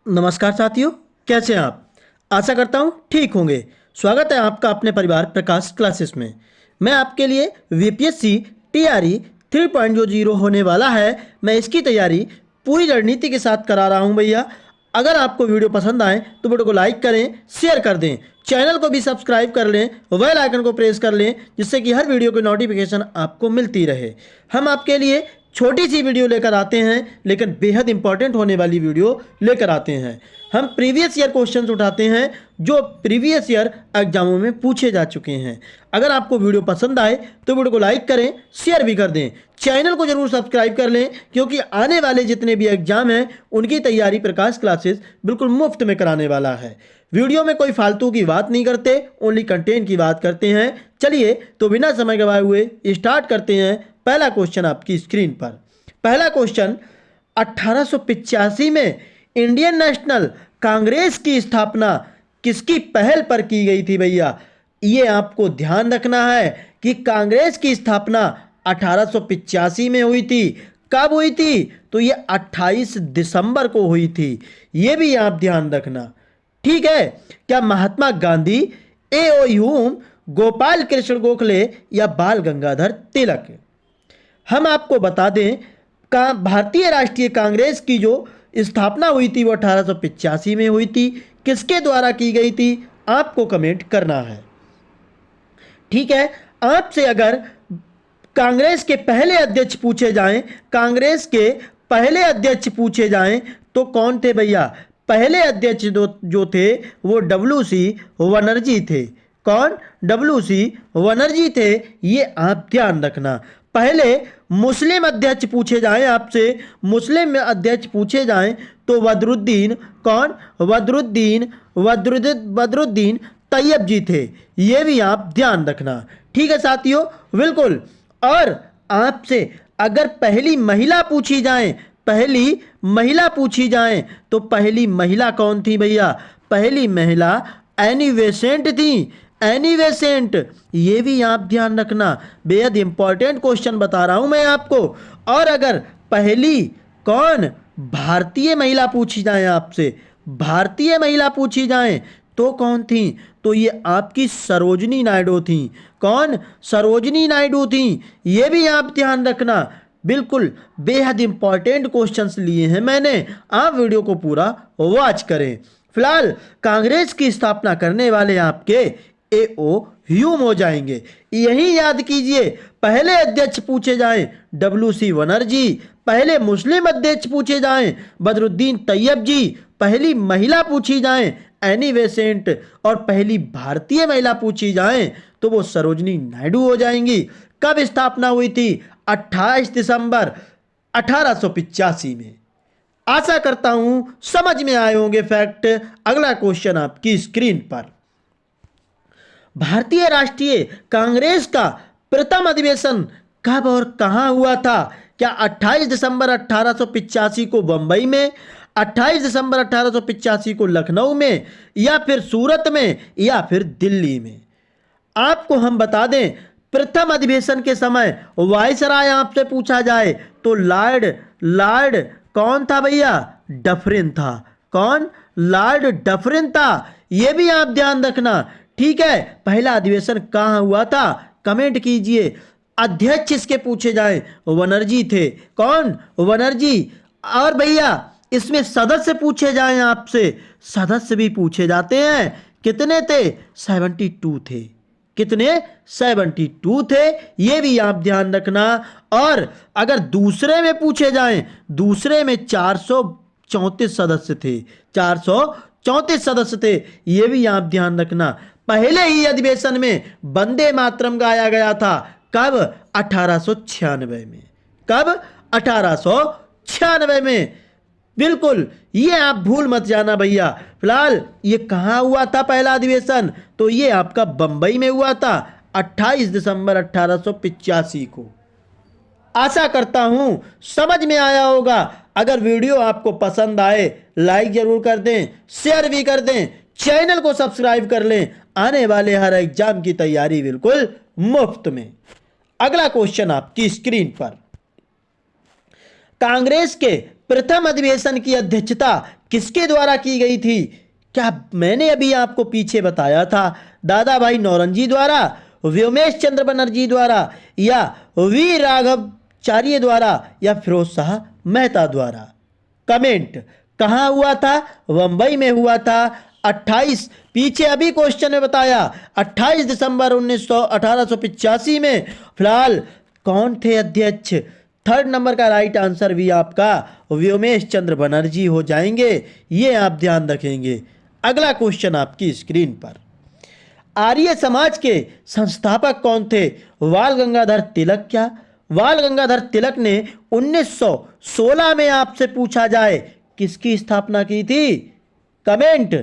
नमस्कार साथियों, कैसे हैं आप। आशा करता हूँ ठीक होंगे। स्वागत है आपका अपने परिवार प्रकाश क्लासेस में। मैं आपके लिए वीपीएससी टीआरई 3.0 होने वाला है। मैं इसकी तैयारी पूरी रणनीति के साथ करा रहा हूँ भैया। अगर आपको वीडियो पसंद आए तो वीडियो को लाइक करें, शेयर कर दें, चैनल को भी सब्सक्राइब कर लें, बेल आइकन को प्रेस कर लें, जिससे कि हर वीडियो की नोटिफिकेशन आपको मिलती रहे। हम आपके लिए छोटी सी वीडियो लेकर आते हैं, लेकिन बेहद इंपॉर्टेंट होने वाली वीडियो लेकर आते हैं। हम प्रीवियस ईयर क्वेश्चंस उठाते हैं जो प्रीवियस ईयर एग्जामों में पूछे जा चुके हैं। अगर आपको वीडियो पसंद आए तो वीडियो को लाइक करें, शेयर भी कर दें, चैनल को जरूर सब्सक्राइब कर लें, क्योंकि आने वाले जितने भी एग्जाम हैं उनकी तैयारी प्रकाश क्लासेस बिल्कुल मुफ्त में कराने वाला है। वीडियो में कोई फालतू की बात नहीं करते, ओनली कंटेंट की बात करते हैं। चलिए तो बिना समय गवाए हुए स्टार्ट करते हैं। पहला क्वेश्चन आपकी स्क्रीन पर। पहला क्वेश्चन, 1885 में इंडियन नेशनल कांग्रेस की स्थापना किसकी पहल पर की गई थी भैया। ये आपको ध्यान रखना है कि कांग्रेस की स्थापना 1885 में हुई थी। कब हुई थी? तो ये 28 दिसंबर को हुई थी। ये भी आप ध्यान रखना, ठीक है। क्या महात्मा गांधी, ए.ओ. ह्यूम, गोपाल कृष्ण गोखले या बाल गंगाधर तिलक। हम आपको बता दें, भारतीय राष्ट्रीय कांग्रेस की जो स्थापना हुई थी वो 1885 में हुई थी। किसके द्वारा की गई थी आपको कमेंट करना है, ठीक है। आपसे अगर कांग्रेस के पहले अध्यक्ष पूछे जाएं, कांग्रेस के पहले अध्यक्ष पूछे जाएं तो कौन थे भैया। पहले अध्यक्ष जो थे वो डब्ल्यू.सी. बनर्जी थे। कौन? डब्ल्यू.सी. बनर्जी थे। ये आप ध्यान रखना। पहले मुस्लिम अध्यक्ष पूछे जाएं आपसे, मुस्लिम अध्यक्ष पूछे जाएं तो बदरुद्दीन, कौन? बदरुद्दीन तैयब जी थे। ये भी आप ध्यान रखना, ठीक है साथियों, बिल्कुल। और आपसे अगर पहली महिला पूछी जाए, पहली महिला पूछी जाए तो पहली महिला कौन थी भैया। पहली महिला एनी बेसेंट थी। एनी बेसेंट, ये भी आप ध्यान रखना। बेहद इंपॉर्टेंट क्वेश्चन बता रहा हूं मैं आपको। और अगर पहली कौन भारतीय महिला पूछी जाए आपसे, भारतीय महिला पूछी जाए तो कौन थी? तो ये आपकी सरोजनी नायडू थी। कौन? सरोजनी नायडू थी। ये भी आप ध्यान रखना, बिल्कुल बेहद इंपॉर्टेंट क्वेश्चंस लिए हैं मैंने। आप वीडियो को पूरा वॉच करें। फिलहाल कांग्रेस की स्थापना करने वाले आपके ए.ओ. ह्यूम हो जाएंगे। यही याद कीजिए, पहले अध्यक्ष पूछे जाएं डब्ल्यू.सी. बनर्जी, पहले मुस्लिम अध्यक्ष पूछे जाएं बदरुद्दीन तैयब जी, पहली महिला पूछी जाएं एनी बेसेंट, और पहली भारतीय महिला पूछी जाएं तो वो सरोजनी नायडू हो जाएंगी। कब स्थापना हुई थी? 28 दिसंबर 1885 में। आशा करता हूं समझ में आए होंगे फैक्ट। अगला क्वेश्चन आपकी स्क्रीन पर। भारतीय राष्ट्रीय कांग्रेस का प्रथम अधिवेशन कब और कहां हुआ था? क्या 28 दिसंबर 1885 को बंबई में, 28 दिसंबर 1885 को लखनऊ में, या फिर सूरत में, या फिर दिल्ली में? आपको हम बता दें, प्रथम अधिवेशन के समय वायसराय आपसे पूछा जाए तो लॉर्ड कौन था भैया? डफरिन था। कौन? लॉर्ड डफरिन था। यह भी आप ध्यान रखना, ठीक है। पहला अधिवेशन कहां हुआ था कमेंट कीजिए। अध्यक्ष इसके पूछे जाए बनर्जी थे। कौन? बनर्जी। और भैया इसमें सदस्य पूछे जाएं आपसे, सदस्य भी पूछे जाते हैं। कितने थे? 72 थे। कितने? 72 थे। ये भी आप ध्यान रखना। और अगर दूसरे में पूछे जाएं, दूसरे में 434 सदस्य थे। 434 सदस्य थे। ये भी आप ध्यान रखना। पहले ही अधिवेशन में वंदे मातरम गाया गया था। कब? 1896 में। कब? 1896 में। बिल्कुल, ये आप भूल मत जाना भैया। फिलहाल ये कहां हुआ था पहला अधिवेशन? तो ये आपका बंबई में हुआ था 28 दिसंबर 1885 को। आशा करता हूं समझ में आया होगा। अगर वीडियो आपको पसंद आए लाइक जरूर कर दें, शेयर भी कर दें, चैनल को सब्सक्राइब कर लें। आने वाले हर एग्जाम की तैयारी बिल्कुल मुफ्त में। अगला क्वेश्चन आपकी स्क्रीन पर। कांग्रेस के प्रथम अधिवेशन की अध्यक्षता किसके द्वारा की गई थी? क्या मैंने अभी आपको पीछे बताया था? दादा भाई नौरंगी द्वारा, व्योमेश चंद्र बनर्जी द्वारा, या वी राघवाचार्य द्वारा, या फिरोज शाह मेहता द्वारा? कमेंट। कहाँ हुआ था? बंबई में हुआ था। 28 पीछे अभी क्वेश्चन में बताया 28 दिसंबर 1885 में। फिलहाल कौन थे अध्यक्ष? थर्ड नंबर का राइट आंसर भी आपका व्योमेश चंद्र बनर्जी हो जाएंगे, ये आप ध्यान रखेंगे। अगला क्वेश्चन आपकी स्क्रीन पर, आर्य समाज के संस्थापक कौन थे? बाल गंगाधर तिलक। क्या बाल गंगाधर तिलक ने 1916 में आपसे पूछा जाए किसकी स्थापना की थी? कमेंट।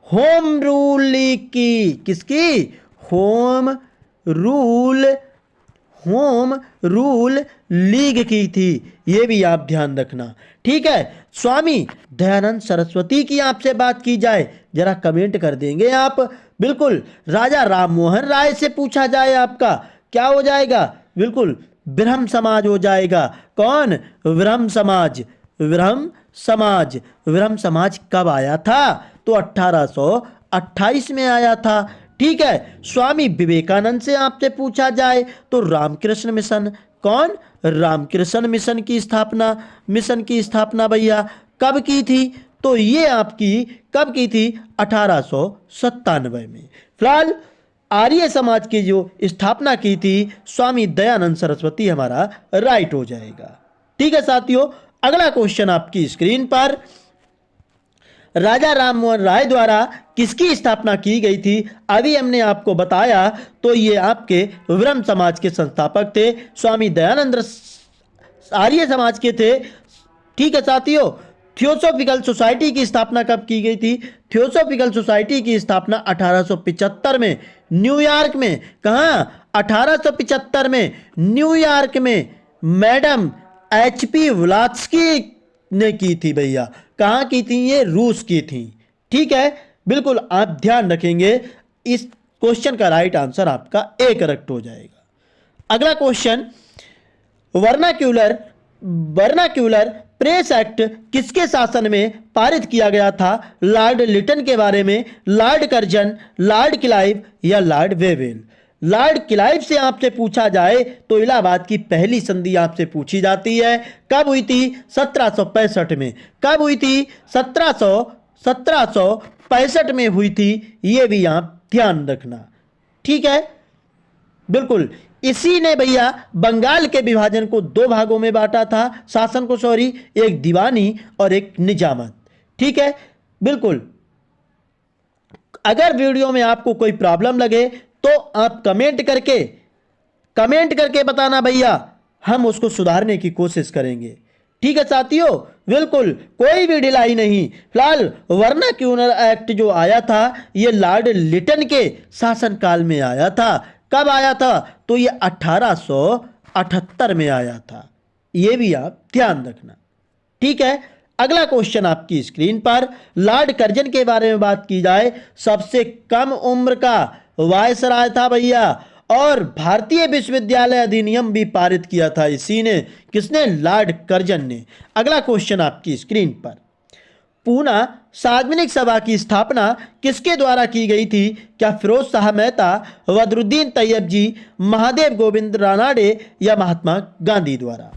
होम रूल की, किसकी? होम रूल लीग की थी, ये भी आप ध्यान रखना। ठीक है, स्वामी दयानंद सरस्वती की आपसे बात की जाए, जरा कमेंट कर देंगे आप। बिल्कुल। राजा राममोहन राय से पूछा जाए आपका, क्या हो जाएगा? बिल्कुल ब्रह्म समाज हो जाएगा। कौन? ब्रह्म समाज। ब्रह्म समाज कब आया था? तो 1828 में आया था। ठीक है, स्वामी विवेकानंद से आपसे पूछा जाए तो रामकृष्ण मिशन। कौन? रामकृष्ण मिशन की स्थापना भैया कब की थी? तो ये आपकी कब की थी? 1897 में। फिलहाल आर्य समाज की जो स्थापना की थी स्वामी दयानंद सरस्वती हमारा राइट हो जाएगा। ठीक है साथियों, अगला क्वेश्चन आपकी स्क्रीन पर, राजा राममोहन राय द्वारा किसकी स्थापना की गई थी? अभी हमने आपको बताया, तो ये आपके ब्रह्म समाज के संस्थापक थे, स्वामी दयानंद आर्य समाज के थे। ठीक है साथियों, थियोसॉफिकल सोसाइटी की स्थापना कब की गई थी? थियोसॉफिकल सोसाइटी की स्थापना 1875 में न्यूयॉर्क में। कहाँ? 1875 में न्यूयॉर्क में मैडम HP ब्लॉत्स्की ने की थी भैया। कहाँ की थी? ये रूस की थी। ठीक है, बिल्कुल आप ध्यान रखेंगे। इस क्वेश्चन का राइट आंसर आपका ए करेक्ट हो जाएगा। अगला क्वेश्चन, वर्नाक्यूलर प्रेस एक्ट किसके शासन में पारित किया गया था? लॉर्ड लिटन के बारे में, लॉर्ड कर्जन, लॉर्ड क्लाइव, या लॉर्ड वेवेल? लॉर्ड क्लाइव से आपसे पूछा जाए तो इलाहाबाद की पहली संधि आपसे पूछी जाती है। कब हुई थी? 1765 में। कब हुई थी? 1765 में हुई थी, ये भी आप ध्यान रखना। ठीक है, बिल्कुल इसी ने भैया बंगाल के विभाजन को दो भागों में बांटा था, शासन को, सॉरी, एक दीवानी और एक निजामत। ठीक है, बिल्कुल। अगर वीडियो में आपको कोई प्रॉब्लम लगे तो आप कमेंट करके बताना भैया, हम उसको सुधारने की कोशिश करेंगे। ठीक है साथियों, बिल्कुल कोई भी ढिलाई नहीं। फिलहाल वर्नाक्यूलर एक्ट जो आया था ये लॉर्ड लिटन के शासनकाल में आया था। कब आया था? तो ये 1878 में आया था, ये भी आप ध्यान रखना। ठीक है, अगला क्वेश्चन आपकी स्क्रीन पर, लॉर्ड कर्जन के बारे में बात की जाए, सबसे कम उम्र का वायसराय था भैया, और भारतीय विश्वविद्यालय अधिनियम भी पारित किया था इसी ने। किसने? लॉर्ड कर्जन ने। अगला क्वेश्चन आपकी स्क्रीन पर, पूना सार्वजनिक सभा की स्थापना किसके द्वारा की गई थी? क्या फिरोज शाह मेहता, बदरुद्दीन तैयब जी, महादेव गोविंद रानाडे, या महात्मा गांधी द्वारा?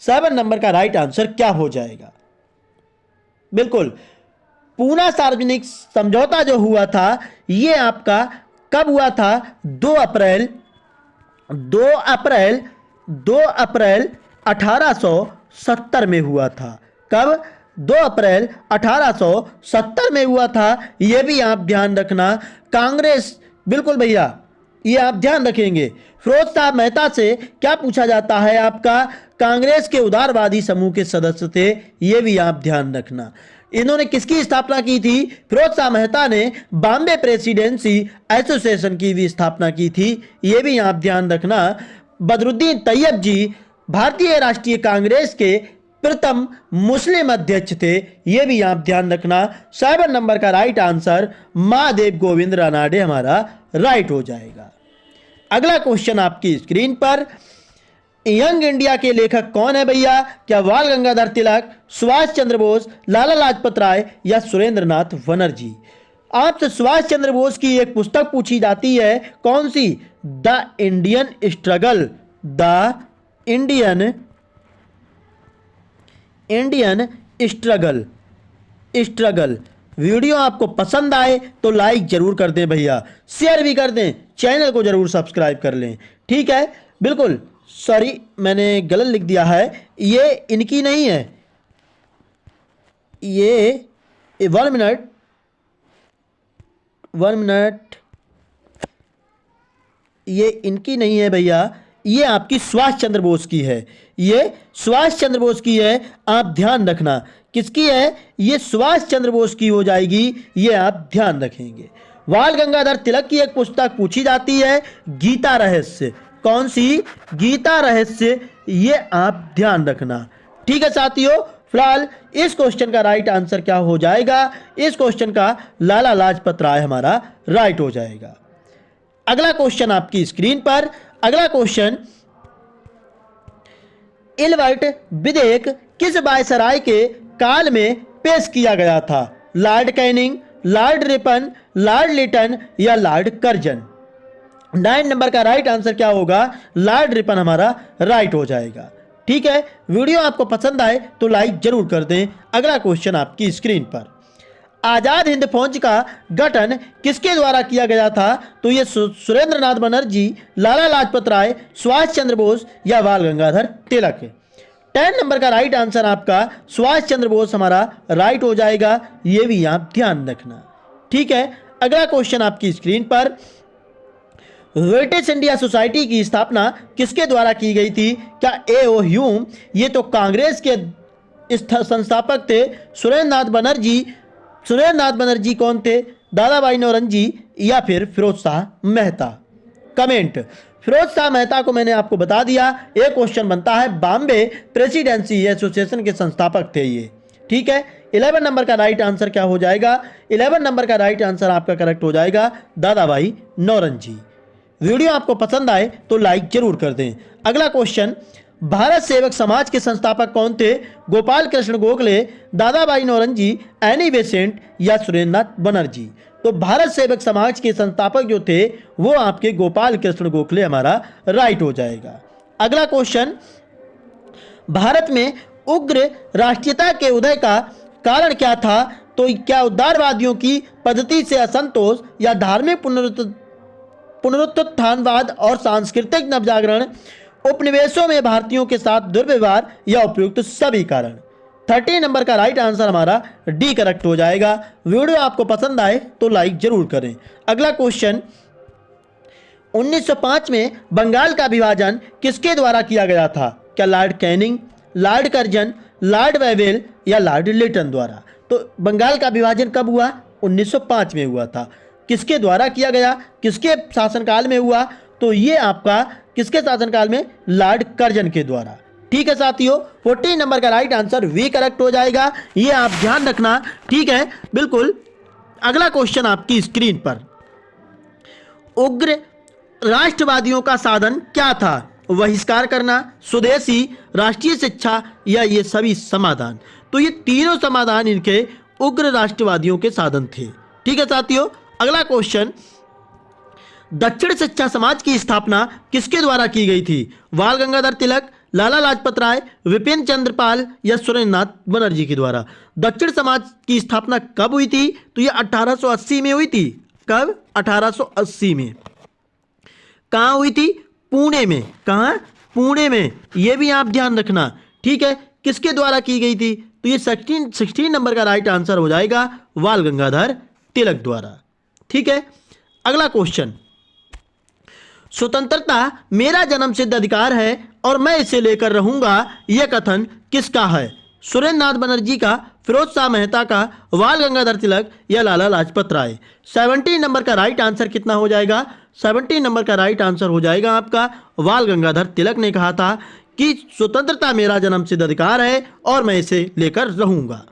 7 नंबर का राइट आंसर क्या हो जाएगा? बिल्कुल, पूना सार्वजनिक समझौता जो हुआ था ये आपका कब हुआ था? 2 अप्रैल 1870 में हुआ था। कब? 2 अप्रैल 1870 में हुआ था, यह भी आप ध्यान रखना। कांग्रेस, बिल्कुल भैया ये आप ध्यान रखेंगे। फिरोज शाह मेहता से क्या पूछा जाता है आपका? कांग्रेस के उदारवादी समूह के सदस्य थे, यह भी आप ध्यान रखना। इन्होंने किसकी स्थापना की थी? फिरोज शाह मेहता ने बॉम्बे प्रेसिडेंसी एसोसिएशन की भी स्थापना की थी, यह भी आप ध्यान रखना। बदरुद्दीन तैयब जी भारतीय राष्ट्रीय कांग्रेस के प्रथम मुस्लिम अध्यक्ष थे, यह भी आप ध्यान रखना। 7 नंबर का राइट आंसर महादेव गोविंद रानाडे हमारा राइट हो जाएगा। अगला क्वेश्चन आपकी स्क्रीन पर, यंग इंडिया के लेखक कौन है भैया? क्या बाल गंगाधर तिलक, सुभाष चंद्र बोस, लाला लाजपत राय या सुरेंद्रनाथ बनर्जी? आपसे सुभाष चंद्र बोस की एक पुस्तक पूछी जाती है, कौन सी? The Indian struggle. The Indian struggle. Video आपको पसंद आए तो लाइक जरूर कर दें भैया, शेयर भी कर दें, चैनल को जरूर सब्सक्राइब कर लें। ठीक है, बिल्कुल। सॉरी, मैंने गलत लिख दिया है, ये इनकी नहीं है, ये 1 मिनट, ये इनकी नहीं है भैया, ये आपकी सुभाष चंद्र बोस की है। ये सुभाष चंद्र बोस की है, आप ध्यान रखना। किसकी है? ये सुभाष चंद्र बोस की हो जाएगी, ये आप ध्यान रखेंगे। बाल गंगाधर तिलक की एक पुस्तक पूछी जाती है, गीता रहस्य। कौन सी? गीता रहस्य, ये आप ध्यान रखना। ठीक है साथियों, फिलहाल इस क्वेश्चन का राइट आंसर क्या हो जाएगा? इस क्वेश्चन का लाला लाजपत राय हमारा राइट हो जाएगा। अगला क्वेश्चन आपकी स्क्रीन पर। अगला क्वेश्चन, इलवर्ट विधेयक किस वायसराय के काल में पेश किया गया था? Lord Canning, Lord Ripon, Lord Lytton या लॉर्ड कर्जन? 9 नंबर का राइट आंसर क्या होगा? लॉर्ड रिपन हमारा राइट हो जाएगा। ठीक है, वीडियो आपको पसंद आए तो लाइक जरूर कर दें। अगला क्वेश्चन आपकी स्क्रीन पर, आजाद हिंद फौज का गठन किसके द्वारा किया गया था? तो ये सुरेंद्रनाथ बनर्जी, लाला लाजपत राय, सुभाष चंद्र बोस या बाल गंगाधर तिलक? 10 नंबर का राइट आंसर आपका सुभाष चंद्र बोस हमारा राइट हो जाएगा, ये भी आप ध्यान रखना। ठीक है, अगला क्वेश्चन आपकी स्क्रीन पर, ब्रिटिश इंडिया सोसाइटी की स्थापना किसके द्वारा की गई थी? क्या A.O. ह्यूम, ये तो कांग्रेस के संस्थापक थे, सुरेंद्रनाथ बनर्जी कौन थे? दादाभाई नौरोजी या फिर फिरोज शाह मेहता? कमेंट। फिरोज शाह मेहता को मैंने आपको बता दिया। एक क्वेश्चन बनता है, बॉम्बे प्रेसिडेंसी एसोसिएशन के संस्थापक थे ये। ठीक है, 11 नंबर का राइट आंसर क्या हो जाएगा? 11 नंबर का राइट आंसर आपका करेक्ट हो जाएगा, दादाभाई नौरोजी। वीडियो आपको पसंद आए तो लाइक जरूर कर दें। अगला क्वेश्चन, भारत सेवक समाज के संस्थापक कौन थे? गोपाल कृष्ण गोखले, दादाभाई नौरोजी, एनी बेसेंट या सुरेंद्रनाथ बनर्जी? तो भारत सेवक समाज के संस्थापक जो थे वो आपके गोपाल कृष्ण गोखले हमारा राइट हो जाएगा। अगला क्वेश्चन, भारत में उग्र राष्ट्रीयता के उदय का कारण क्या था? तो क्या उदारवादियों की पद्धति से असंतोष या धार्मिक पुनरुत्थानवाद और सांस्कृतिक नवजागरण, उपनिवेशों में भारतीयों के साथ दुर्व्यवहार या उपयुक्त सभी कारण? 30 नंबर का राइट आंसर हमारा डी करेक्ट हो जाएगा। वीडियो आपको पसंद आए तो लाइक जरूर करें। अगला क्वेश्चन, 1905 में बंगाल का विभाजन किसके द्वारा किया गया था? क्या Lord Canning, Lord Curzon, Lord Wavell या लॉर्ड लिटन द्वारा? तो बंगाल का विभाजन कब हुआ? 1905 में हुआ था। किसके द्वारा किया गया? किसके शासनकाल में हुआ? तो ये आपका किसके शासनकाल में? लॉर्ड कर्जन के द्वारा। ठीक है साथियों, 14 नंबर का राइट आंसर वी करेक्ट हो जाएगा, ये आप ध्यान रखना। ठीक है, बिल्कुल। अगला क्वेश्चन आपकी स्क्रीन पर, उग्र राष्ट्रवादियों का साधन क्या था? बहिष्कार करना, स्वदेशी, राष्ट्रीय शिक्षा या ये सभी समाधान? तो ये तीनों समाधान इनके उग्र राष्ट्रवादियों के साधन थे। ठीक है साथियों, अगला क्वेश्चन, दक्षिण शिक्षा समाज की स्थापना किसके द्वारा की गई थी? बाल गंगाधर तिलक, लाला लाजपत राय, विपिन चंद्र पाल या सुरेंद्रनाथ बनर्जी के द्वारा? दक्षिण समाज की स्थापना कब हुई थी? तो ये 1880 में हुई थी। कब? 1880 में। कहाँ हुई थी? पुणे में। कहाँ? पुणे में। ये भी आप ध्यान रखना। ठीक है, किसके द्वारा की गई थी? तो ये 16 नंबर का राइट आंसर हो जाएगा, बाल गंगाधर तिलक द्वारा। ठीक है, अगला क्वेश्चन, स्वतंत्रता मेरा जन्मसिद्ध अधिकार है और मैं इसे लेकर रहूंगा, यह कथन किसका है? सुरेंद्रनाथ बनर्जी का, फिरोज शाह मेहता का, बाल गंगाधर तिलक या लाला लाजपत राय? 17 नंबर का राइट आंसर कितना हो जाएगा? 17 नंबर का राइट आंसर हो जाएगा आपका, बाल गंगाधर तिलक ने कहा था कि स्वतंत्रता मेरा जन्मसिद्ध अधिकार है और मैं इसे लेकर रहूंगा।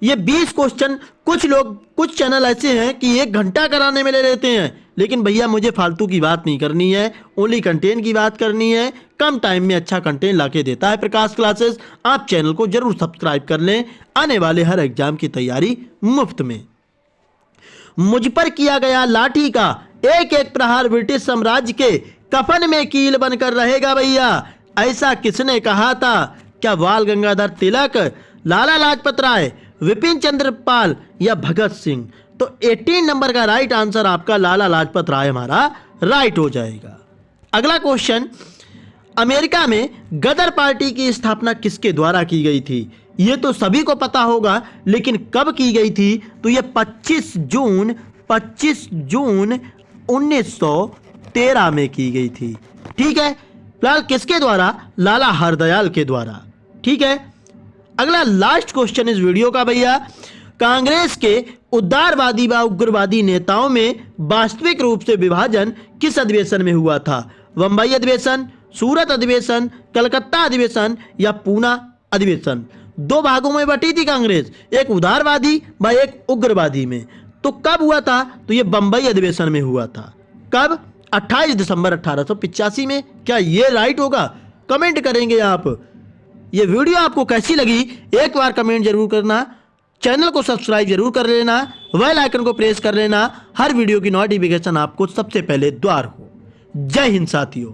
ये 20 क्वेश्चन कुछ चैनल ऐसे हैं कि 1 घंटा कराने में ले लेते हैं, लेकिन भैया मुझे फालतू की बात नहीं करनी है, ओनली कंटेंट की बात करनी है। कम टाइम में अच्छा कंटेंट लाके देता है प्रकाश क्लासेस। आप चैनल को जरूर सब्सक्राइब कर लें, आने वाले हर एग्जाम की तैयारी मुफ्त में। मुझ पर किया गया लाठी का एक एक प्रहार ब्रिटिश साम्राज्य के कफन में कील बनकर रहेगा भैया, ऐसा किसने कहा था? क्या बाल गंगाधर तिलक, लाला लाजपत राय, विपिन चंद्र पाल या भगत सिंह? तो 18 नंबर का राइट आंसर आपका लाला लाजपत राय हमारा राइट हो जाएगा। अगला क्वेश्चन, अमेरिका में गदर पार्टी की स्थापना किसके द्वारा की गई थी? ये तो सभी को पता होगा, लेकिन कब की गई थी? तो ये 25 जून 1913 में की गई थी। ठीक है, फिलहाल किसके द्वारा? लाला हरदयाल के द्वारा। ठीक है, अगला लास्ट क्वेश्चन इस वीडियो का भैया, कांग्रेस के उदारवादी व उग्रवादी नेताओं में वास्तविक रूप से विभाजन किस अधिवेशन में हुआ था? बंबई अधिवेशन, सूरत अधिवेशन, कलकत्ता अधिवेशन या पूना अधिवेशन? दो भागों में बटी थी कांग्रेस, एक उदारवादी व एक उग्रवादी में। तो कब हुआ था? तो ये बंबई अधिवेशन में हुआ था। कब? 28 दिसंबर 1885 में। क्या ये राइट होगा? कमेंट करेंगे आप। ये वीडियो आपको कैसी लगी एक बार कमेंट जरूर करना, चैनल को सब्सक्राइब जरूर कर लेना, बेल आइकन को प्रेस कर लेना, हर वीडियो की नोटिफिकेशन आपको सबसे पहले द्वार हो। जय हिंद साथियों।